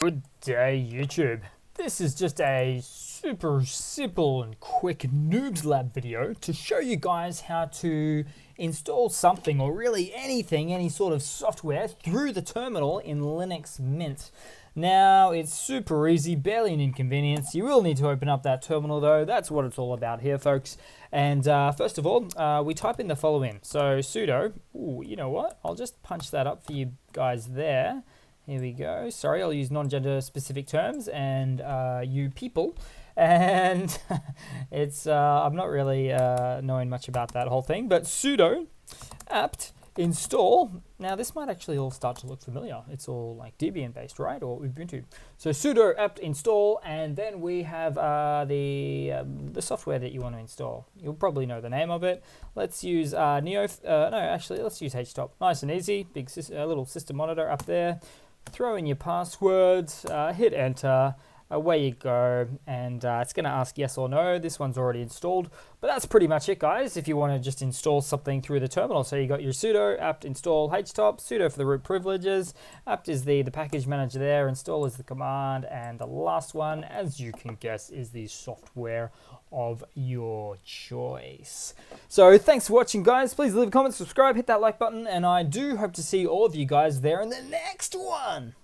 Good day, YouTube. This is just a super simple and quick Noobs Lab video to show you guys how to install something, or really anything, any sort of software through the terminal in Linux Mint. Now, it's super easy, barely an inconvenience. You will need to open up that terminal though. That's what it's all about here, folks. And first of all, we type in the following. So sudo, you know what? I'll just punch that up for you guys there. Here we go. Sorry, I'll use non-gender specific terms and you people. And it's I'm not really knowing much about that whole thing, but sudo apt install. Now this might actually all start to look familiar. It's all like Debian based, right? Or Ubuntu. So sudo apt install, and then we have the software that you want to install. You'll probably know the name of it. Let's use let's use htop. Nice and easy. Big little system monitor up there. Throw in your passwords, hit enter, away you go, and it's going to ask yes or no. This one's already installed, but that's pretty much it, guys, if you want to just install something through the terminal. So you got your sudo apt install htop, sudo for the root privileges, apt is the package manager there, install is the command, and the last one, as you can guess, is the software of your choice. So thanks for watching, guys. Please leave a comment, subscribe, hit that like button, and I do hope to see all of you guys there in the next one.